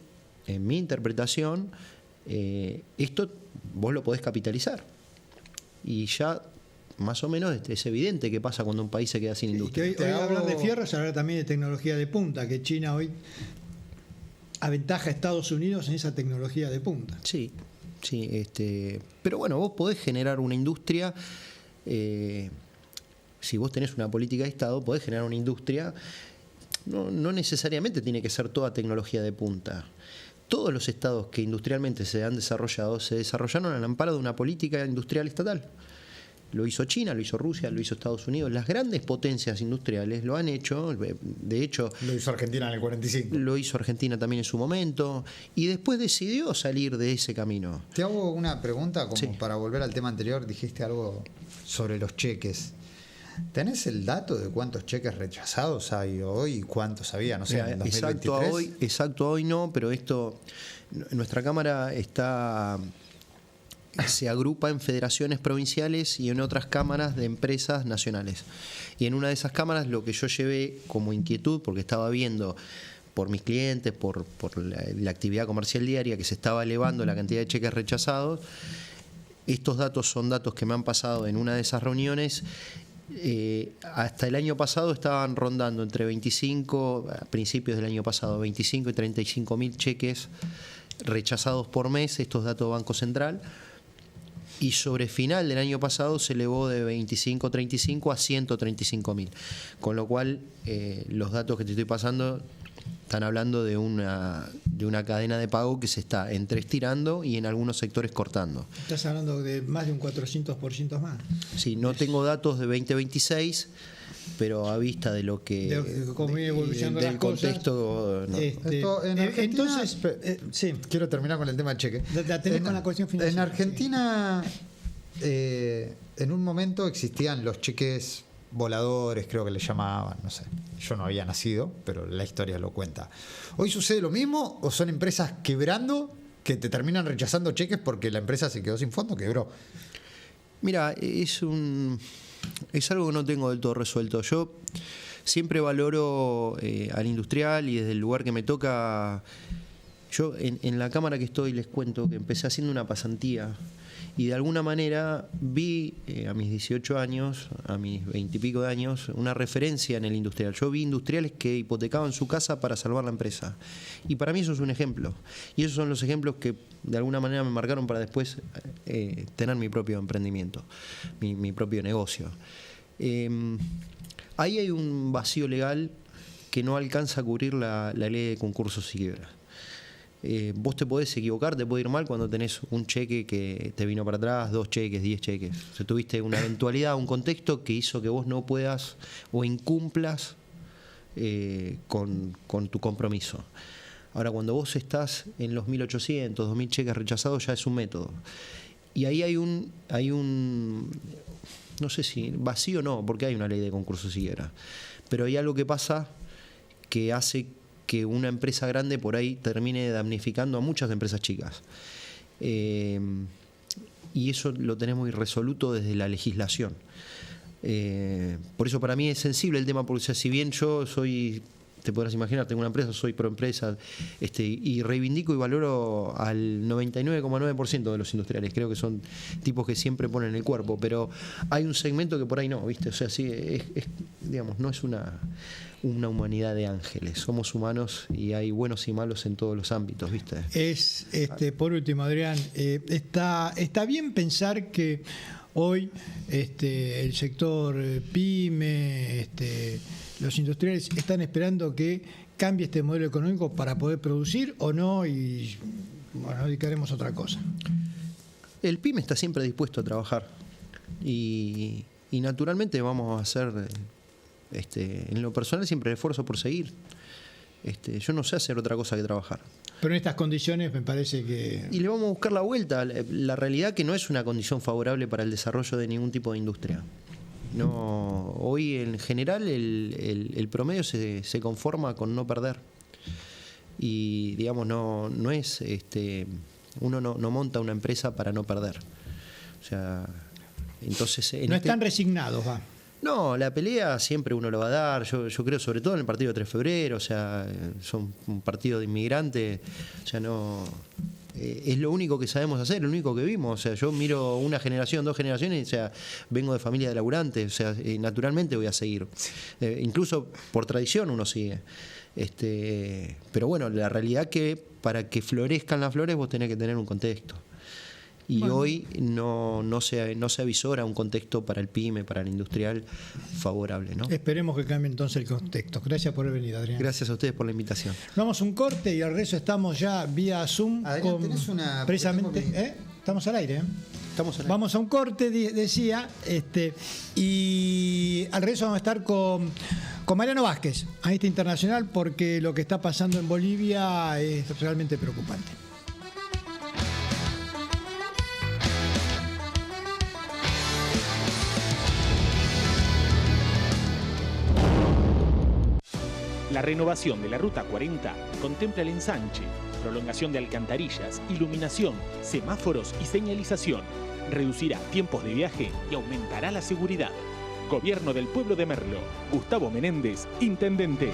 en mi interpretación, esto vos lo podés capitalizar. Y ya más o menos es evidente qué pasa cuando un país se queda sin industria. Hoy hablar de fierro es hablar también de tecnología de punta, que China hoy aventaja a Estados Unidos en esa tecnología de punta. Sí, pero bueno, vos podés generar una industria, si vos tenés una política de Estado, podés generar una industria, no necesariamente tiene que ser toda tecnología de punta. Todos los estados que industrialmente se han desarrollado, se desarrollaron al amparo de una política industrial estatal. Lo hizo China, lo hizo Rusia, lo hizo Estados Unidos. Las grandes potencias industriales lo han hecho. De hecho, lo hizo Argentina en el 45. Lo hizo Argentina también en su momento. Y después decidió salir de ese camino. Te hago una pregunta como para volver al tema anterior. Dijiste algo sobre los cheques. ¿Tenés el dato de cuántos cheques rechazados hay hoy y cuántos había? No sé, en 2023. Exacto a hoy no, pero nuestra Cámara se agrupa en federaciones provinciales y en otras cámaras de empresas nacionales. Y en una de esas cámaras lo que yo llevé como inquietud, porque estaba viendo por mis clientes, por la actividad comercial diaria, que se estaba elevando la cantidad de cheques rechazados, estos datos son datos que me han pasado en una de esas reuniones. Hasta el año pasado estaban rondando entre 25, a principios del año pasado, 25 y 35 mil cheques rechazados por mes, estos datos de Banco Central. Y sobre final del año pasado se elevó de 25-35 a 135.000. Con lo cual, los datos que te estoy pasando están hablando de una cadena de pago que se está entre estirando y en algunos sectores cortando. Estás hablando de más de un 400% más. Sí, no tengo datos de 2026, pero a vista de lo que cómo viene evolucionando del las contexto, cosas, no. Esto, en Argentina, entonces, sí. Quiero terminar con el tema del cheque. La tenés con la cuestión financiera. En Argentina, en un momento existían los cheques voladores, creo que le llamaban, no sé. Yo no había nacido, pero la historia lo cuenta. ¿Hoy sucede lo mismo o son empresas quebrando que te terminan rechazando cheques porque la empresa se quedó sin fondo, quebró? Mira, es algo que no tengo del todo resuelto. Yo siempre valoro al industrial y desde el lugar que me toca. Yo en la cámara que estoy les cuento que empecé haciendo una pasantía y de alguna manera vi a mis 18 años, a mis 20 y pico de años, una referencia en el industrial. Yo vi industriales que hipotecaban su casa para salvar la empresa. Y para mí eso es un ejemplo. Y esos son los ejemplos que de alguna manera me marcaron para después tener mi propio emprendimiento, mi propio negocio. Ahí hay un vacío legal que no alcanza a cubrir la ley de concursos y quiebras. Vos te podés equivocar, te puede ir mal cuando tenés un cheque que te vino para atrás, 2 cheques, 10 cheques. O sea, tuviste una eventualidad, un contexto que hizo que vos no puedas o incumplas con tu compromiso. Ahora, cuando vos estás en los 1.800, 2.000 cheques rechazados, ya es un método. Y ahí hay un no sé si vacío no, porque hay una ley de concursos y quiebras. Pero hay algo que pasa que hace que una empresa grande por ahí termine damnificando a muchas empresas chicas. Y eso lo tenemos irresoluto desde la legislación. Por eso para mí es sensible el tema, porque si bien yo soy, te podrás imaginar, tengo una empresa, soy pro empresa, y reivindico y valoro al 99,9% de los industriales. Creo que son tipos que siempre ponen el cuerpo, pero hay un segmento que por ahí no, ¿viste? O sea, sí, digamos, no es una humanidad de ángeles. Somos humanos y hay buenos y malos en todos los ámbitos, ¿viste? Por último, Adrián, está bien pensar que hoy el sector pyme, los industriales están esperando que cambie este modelo económico para poder producir o no, y bueno, dedicaremos a otra cosa. El pyme está siempre dispuesto a trabajar y naturalmente vamos a hacer en lo personal siempre el esfuerzo por seguir. Yo no sé hacer otra cosa que trabajar. Pero en estas condiciones me parece que... Y le vamos a buscar la vuelta. La realidad que no es una condición favorable para el desarrollo de ningún tipo de industria. No, hoy en general el promedio se conforma con no perder. Y digamos, no es Uno no monta una empresa para no perder. O sea, entonces... No están resignados, va. No, la pelea siempre uno lo va a dar. Yo creo, sobre todo en el partido de 3 de febrero, o sea, son un partido de inmigrantes, o sea, no... es lo único que sabemos hacer, lo único que vimos. O sea, yo miro una generación, 2 generaciones, o sea, vengo de familia de laburantes, o sea, naturalmente voy a seguir. Incluso por tradición uno sigue. Pero bueno, la realidad que para que florezcan las flores vos tenés que tener un contexto. Y bueno, hoy no se avisora un contexto para el pyme, para el industrial favorable, ¿no? Esperemos que cambie entonces el contexto. Gracias por haber venido, Adrián. Gracias a ustedes por la invitación. Vamos a un corte y al resto estamos ya vía Zoom. Adrián, tenés una... Precisamente, estamos al aire, Estamos al aire. Vamos a un corte, decía, y al regreso vamos a estar con Mariano Vázquez, analista internacional, porque lo que está pasando en Bolivia es realmente preocupante. La renovación de la Ruta 40 contempla el ensanche, prolongación de alcantarillas, iluminación, semáforos y señalización. Reducirá tiempos de viaje y aumentará la seguridad. Gobierno del Pueblo de Merlo. Gustavo Menéndez, Intendente.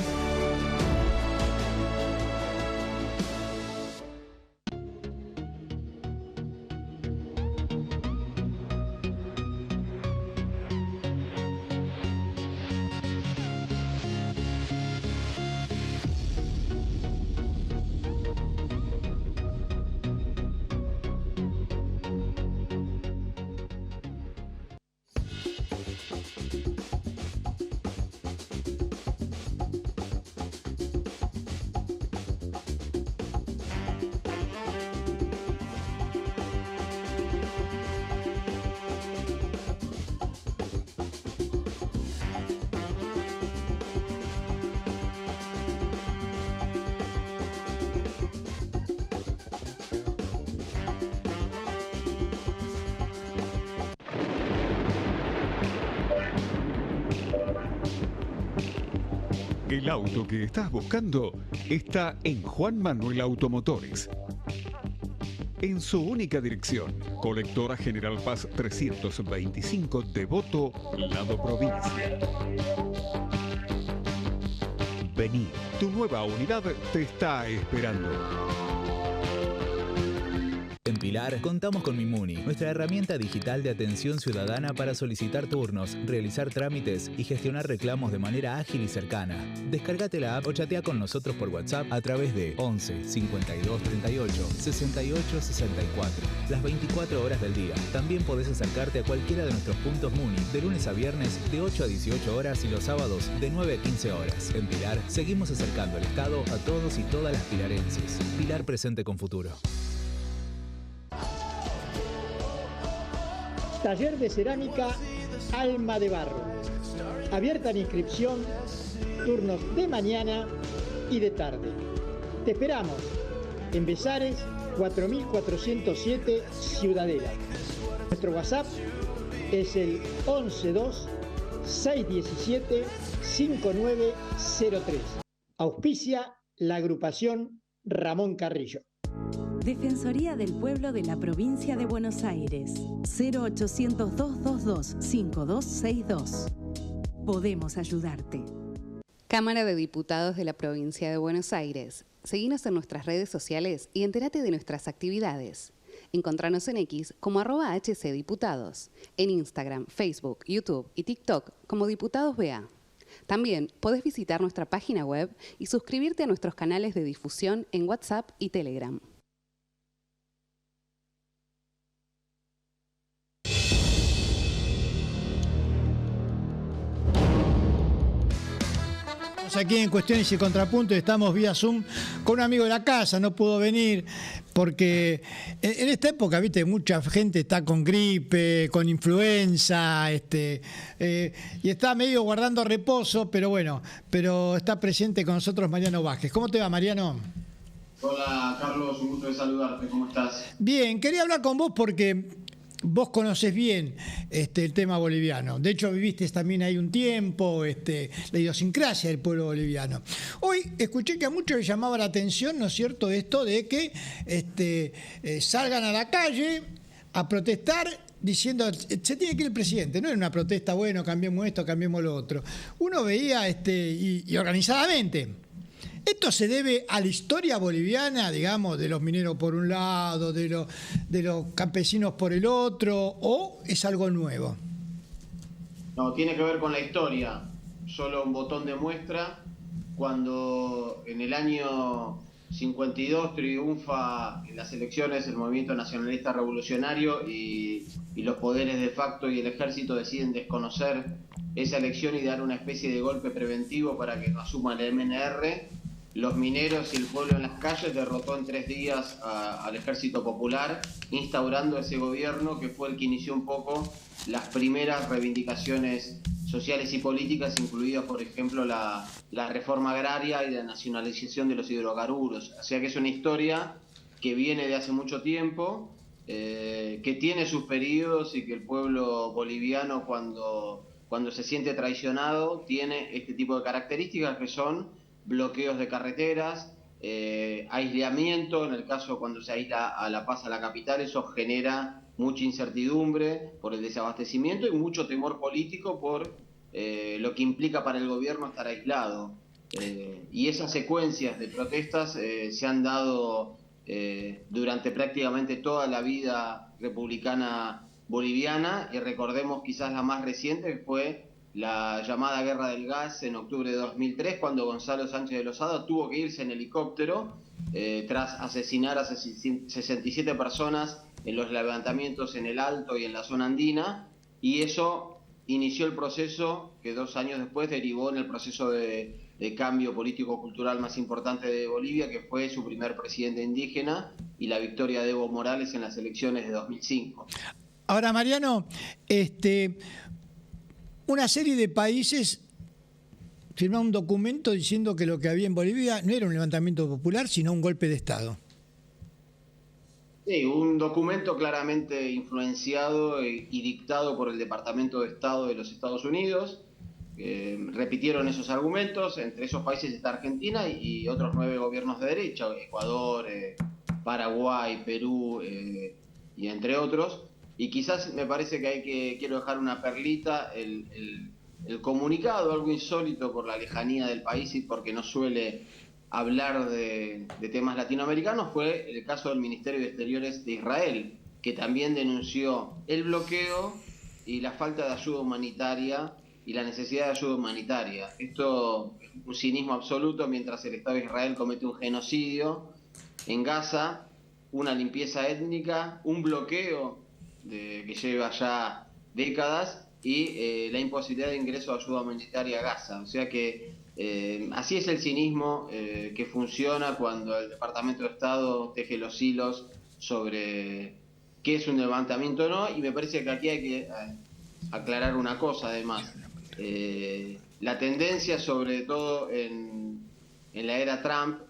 El auto que estás buscando está en Juan Manuel Automotores. En su única dirección, Colectora General Paz 325, Devoto, Lado Provincia. Vení, tu nueva unidad te está esperando. En Pilar contamos con Mimuni, nuestra herramienta digital de atención ciudadana para solicitar turnos, realizar trámites y gestionar reclamos de manera ágil y cercana. Descárgate la app o chatea con nosotros por WhatsApp a través de 11 52 38 68 64, las 24 horas del día. También podés acercarte a cualquiera de nuestros puntos Muni de lunes a viernes de 8 a 18 horas y los sábados de 9 a 15 horas. En Pilar seguimos acercando el Estado a todos y todas las pilarenses. Pilar presente con futuro. Taller de cerámica Alma de Barro. Abierta la inscripción, turnos de mañana y de tarde. Te esperamos en Besares 4407 Ciudadela. Nuestro WhatsApp es el 112-617-5903. Auspicia la agrupación Ramón Carrillo. Defensoría del Pueblo de la Provincia de Buenos Aires. 0800-222-5262. Podemos ayudarte. Cámara de Diputados de la Provincia de Buenos Aires. Seguinos en nuestras redes sociales y entérate de nuestras actividades. Encontranos en X como @HCDiputados, en Instagram, Facebook, YouTube y TikTok como Diputados BA. También podés visitar nuestra página web y suscribirte a nuestros canales de difusión en WhatsApp y Telegram. Aquí en Cuestiones y Contrapuntos estamos vía Zoom con un amigo de la casa, no pudo venir porque en esta época, viste, mucha gente está con gripe, con influenza, y está medio guardando reposo, pero bueno, está presente con nosotros Mariano Vázquez. ¿Cómo te va, Mariano? Hola, Carlos, un gusto de saludarte, ¿cómo estás? Bien, quería hablar con vos porque vos conocés bien el tema boliviano. De hecho, viviste también ahí un tiempo, la idiosincrasia del pueblo boliviano. Hoy escuché que a muchos les llamaba la atención, ¿no es cierto?, esto de que salgan a la calle a protestar diciendo, se tiene que ir el presidente. No era una protesta, bueno, cambiemos esto, cambiemos lo otro. Uno veía, y organizadamente. ¿Esto se debe a la historia boliviana, digamos, de los mineros por un lado, de los campesinos por el otro, o es algo nuevo? No, tiene que ver con la historia. Solo un botón de muestra, cuando en el año 52 triunfa en las elecciones el movimiento nacionalista revolucionario y los poderes de facto y el ejército deciden desconocer esa elección y dar una especie de golpe preventivo para que no asuma el MNR. Los mineros y el pueblo en las calles derrotó en 3 días al ejército popular, instaurando ese gobierno que fue el que inició un poco las primeras reivindicaciones sociales y políticas, incluidas, por ejemplo, la reforma agraria y la nacionalización de los hidrocarburos. O sea que es una historia que viene de hace mucho tiempo, que tiene sus periodos y que el pueblo boliviano cuando se siente traicionado tiene este tipo de características que son bloqueos de carreteras, aislamiento, en el caso cuando se aísla a La Paz, a la capital, eso genera mucha incertidumbre por el desabastecimiento y mucho temor político por lo que implica para el gobierno estar aislado. Y esas secuencias de protestas se han dado durante prácticamente toda la vida republicana boliviana, y recordemos quizás la más reciente, que fue la llamada Guerra del Gas en octubre de 2003, cuando Gonzalo Sánchez de Lozada tuvo que irse en helicóptero tras asesinar a 67 personas en los levantamientos en el Alto y en la zona andina, y eso inició el proceso que 2 años después derivó en el proceso de cambio político-cultural más importante de Bolivia, que fue su primer presidente indígena y la victoria de Evo Morales en las elecciones de 2005. Ahora, Mariano, una serie de países firmaron un documento diciendo que lo que había en Bolivia no era un levantamiento popular, sino un golpe de Estado. Sí, un documento claramente influenciado y dictado por el Departamento de Estado de los Estados Unidos. Repitieron esos argumentos, entre esos países está Argentina y otros 9 gobiernos de derecha, Ecuador, Paraguay, Perú y entre otros. Y quizás me parece que quiero dejar una perlita, el comunicado, algo insólito por la lejanía del país y porque no suele hablar de temas latinoamericanos, fue el caso del Ministerio de Exteriores de Israel, que también denunció el bloqueo y la falta de ayuda humanitaria y la necesidad de ayuda humanitaria. Esto es un cinismo absoluto, mientras el Estado de Israel comete un genocidio en Gaza, una limpieza étnica, un bloqueo que lleva ya décadas y la imposibilidad de ingreso de ayuda humanitaria a Gaza. O sea que así es el cinismo que funciona cuando el Departamento de Estado teje los hilos sobre qué es un levantamiento o no, y me parece que aquí hay que aclarar una cosa además. La tendencia, sobre todo en la era Trump,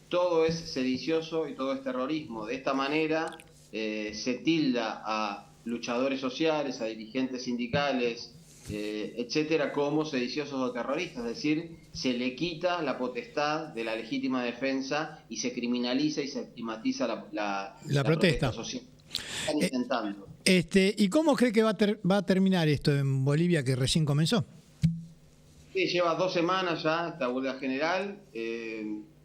todo es sedicioso y todo es terrorismo. De esta manera se tilda a luchadores sociales, a dirigentes sindicales, etcétera, como sediciosos o terroristas. Es decir, se le quita la potestad de la legítima defensa y se criminaliza y se estigmatiza la protesta social. Están intentando. ¿Y cómo cree que va a terminar esto en Bolivia, que recién comenzó? Sí, lleva 2 semanas ya esta huelga general.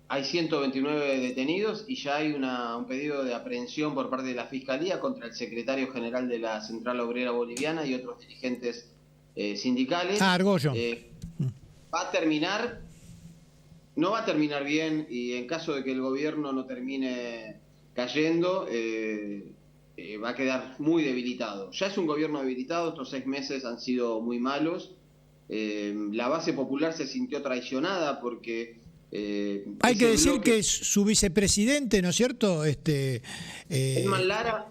Hay 129 detenidos y ya hay un pedido de aprehensión por parte de la Fiscalía contra el secretario general de la Central Obrera Boliviana y otros dirigentes sindicales. Argollo. No va a terminar bien, y en caso de que el gobierno no termine cayendo, va a quedar muy debilitado. Ya es un gobierno debilitado, estos 6 meses han sido muy malos. La base popular se sintió traicionada porque... hay que decir que es su vicepresidente, ¿no es cierto? Edman Lara,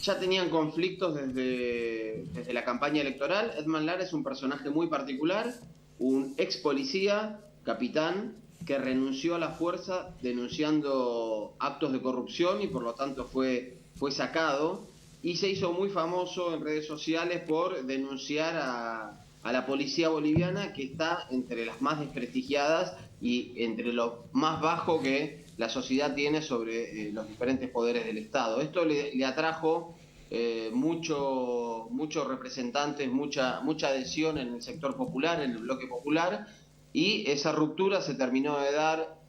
ya tenían conflictos desde la campaña electoral. Edman Lara es un personaje muy particular, un ex policía, capitán, que renunció a la fuerza denunciando actos de corrupción y por lo tanto fue sacado. y se hizo muy famoso en redes sociales por denunciar a la policía boliviana, que está entre las más desprestigiadas y entre lo más bajo que la sociedad tiene sobre los diferentes poderes del Estado. Esto le atrajo muchos representantes, mucha adhesión en el sector popular, en el bloque popular, y esa ruptura se terminó de dar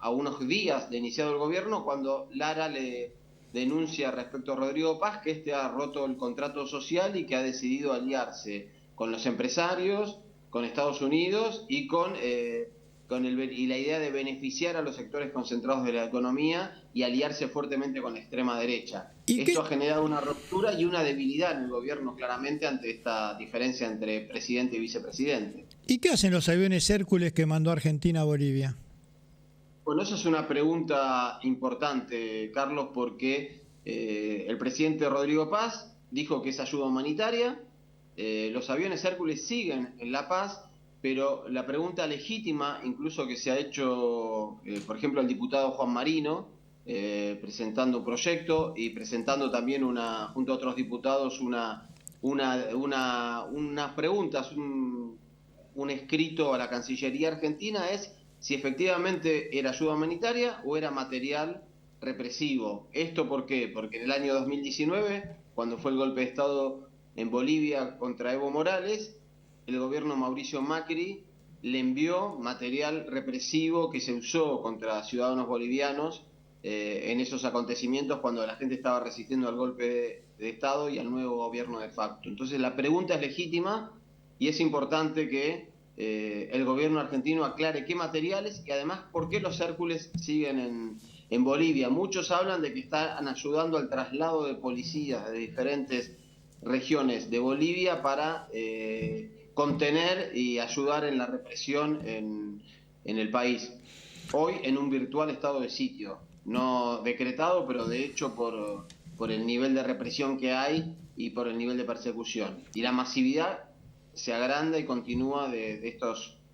a unos días de iniciado el gobierno, cuando Lara le denuncia respecto a Rodrigo Paz que este ha roto el contrato social y que ha decidido aliarse con los empresarios, con Estados Unidos y con la idea de beneficiar a los sectores concentrados de la economía y aliarse fuertemente con la extrema derecha. Esto ha generado una ruptura y una debilidad en el gobierno, claramente, ante esta diferencia entre presidente y vicepresidente. ¿Y qué hacen los aviones Hércules que mandó Argentina a Bolivia? Bueno, esa es una pregunta importante, Carlos, porque el presidente Rodrigo Paz dijo que es ayuda humanitaria. Los aviones Hércules siguen en La Paz, pero la pregunta legítima, incluso que se ha hecho, por ejemplo, el diputado Juan Marino, presentando un proyecto y presentando también junto a otros diputados unas preguntas, un escrito a la Cancillería argentina, es si efectivamente era ayuda humanitaria o era material represivo. ¿Esto por qué? Porque en el año 2019, cuando fue el golpe de Estado en Bolivia contra Evo Morales, el gobierno Mauricio Macri le envió material represivo que se usó contra ciudadanos bolivianos en esos acontecimientos, cuando la gente estaba resistiendo al golpe de Estado y al nuevo gobierno de facto. Entonces la pregunta es legítima y es importante que el gobierno argentino aclare qué materiales y además por qué los Hércules siguen en Bolivia. Muchos hablan de que están ayudando al traslado de policías de diferentes regiones de Bolivia para contener y ayudar en la represión en el país. Hoy en un virtual estado de sitio, no decretado, pero de hecho por el nivel de represión que hay y por el nivel de persecución. Y la masividad se agranda y continúa de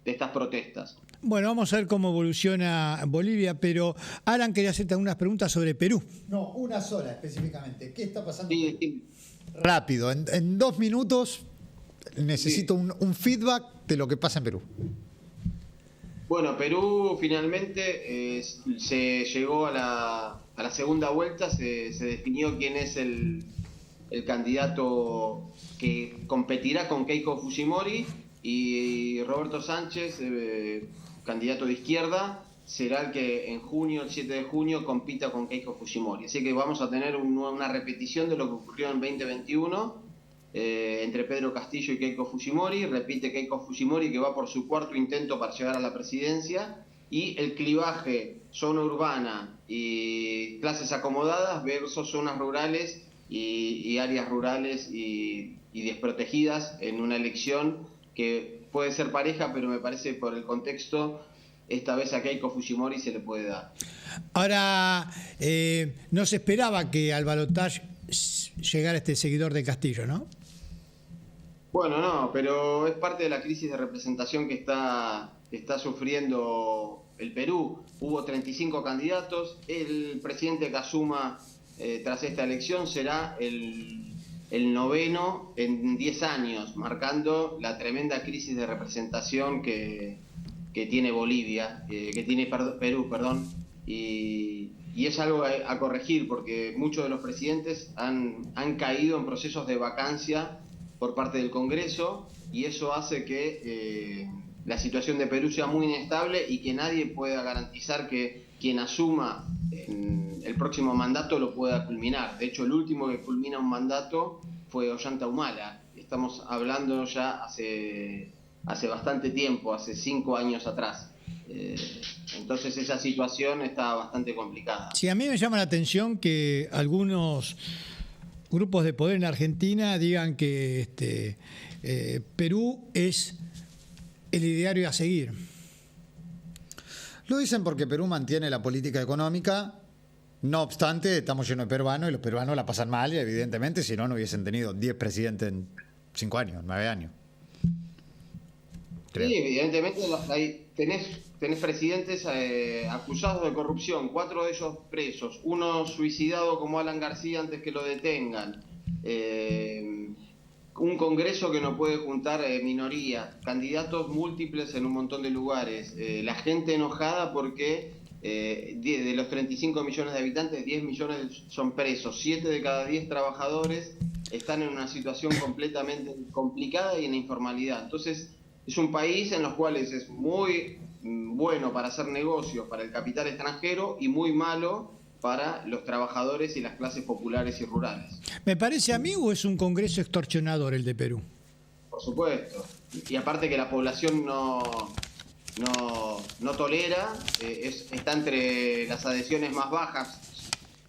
estas protestas. Bueno, vamos a ver cómo evoluciona Bolivia, pero Alan quería hacerte algunas preguntas sobre Perú. No, una sola específicamente. ¿Qué está pasando? Sí. Rápido, en 2 minutos necesito un feedback de lo que pasa en Perú. Bueno, Perú finalmente se llegó a la segunda vuelta, se definió quién es el candidato que competirá con Keiko Fujimori, y Roberto Sánchez, candidato de izquierda, será el que en junio, el 7 de junio, compita con Keiko Fujimori. Así que vamos a tener una repetición de lo que ocurrió en 2021 entre Pedro Castillo y Keiko Fujimori. Repite Keiko Fujimori, que va por su 4º intento para llegar a la presidencia, y el clivaje zona urbana y clases acomodadas versus zonas rurales y áreas rurales y desprotegidas en una elección que puede ser pareja, pero me parece por el contexto esta vez a Keiko Fujimori se le puede dar. Ahora, no se esperaba que al balotaje llegara este seguidor de Castillo, ¿no? Bueno, no, pero es parte de la crisis de representación que está sufriendo el Perú. Hubo 35 candidatos. El presidente que asuma tras esta elección será el 9º en 10 años, marcando la tremenda crisis de representación que tiene Bolivia, que tiene Perú, perdón, y es algo a corregir, porque muchos de los presidentes han caído en procesos de vacancia por parte del Congreso, y eso hace que la situación de Perú sea muy inestable y que nadie pueda garantizar que quien asuma el próximo mandato lo pueda culminar. De hecho, el último que culmina un mandato fue Ollanta Humala. Estamos hablando ya hace bastante tiempo, hace 5 años atrás. Entonces esa situación está bastante complicada. Sí, a mí me llama la atención que algunos grupos de poder en Argentina digan que Perú es el ideario a seguir. Lo dicen porque Perú mantiene la política económica. No obstante, estamos llenos de peruanos y los peruanos la pasan mal, y evidentemente, si no, no hubiesen tenido 10 presidentes en 5 años, 9 años. creo. Sí, evidentemente tenés presidentes acusados de corrupción, 4 de ellos presos, uno suicidado como Alan García antes que lo detengan, un Congreso que no puede juntar minoría, candidatos múltiples en un montón de lugares, la gente enojada porque de los 35 millones de habitantes, 10 millones son presos, 7 de cada 10 trabajadores están en una situación completamente complicada y en informalidad. Entonces, es un país en los cuales es muy bueno para hacer negocios para el capital extranjero y muy malo para los trabajadores y las clases populares y rurales. ¿Me parece a mí o es un Congreso extorsionador el de Perú? Por supuesto. Y aparte que la población no tolera, está entre las adhesiones más bajas,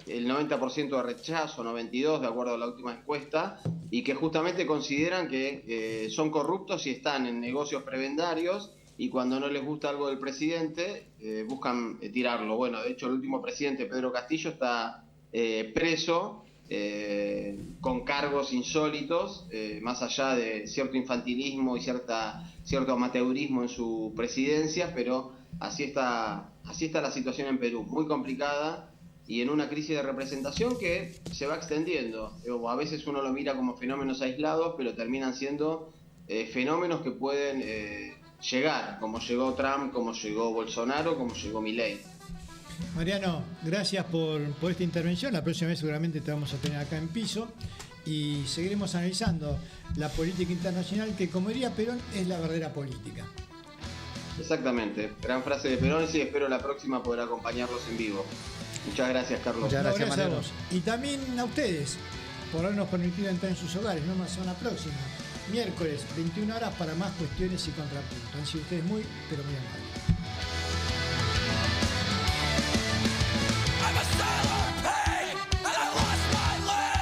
el 90% de rechazo, 92% de acuerdo a la última encuesta, y que justamente consideran que son corruptos y están en negocios prebendarios, y cuando no les gusta algo del presidente, buscan tirarlo. Bueno, de hecho el último presidente, Pedro Castillo, está preso con cargos insólitos, más allá de cierto infantilismo y cierto amateurismo en su presidencia, pero así está la situación en Perú, muy complicada y en una crisis de representación que se va extendiendo. A veces uno lo mira como fenómenos aislados, pero terminan siendo fenómenos que pueden llegar, como llegó Trump, como llegó Bolsonaro, como llegó Milei. Mariano, gracias por esta intervención. La próxima vez seguramente te vamos a tener acá en piso y seguiremos analizando la política internacional, que como diría Perón, es la verdadera política. Exactamente, gran frase de Perón, y sí, espero la próxima poder acompañarlos en vivo. Muchas gracias, Carlos. Muchas gracias, a Mariano. vos. Y también a ustedes por habernos permitido entrar en sus hogares. Nos vemos la próxima, miércoles, 21 horas, para más cuestiones y contrapuntos. Han sido ustedes muy, pero muy amables.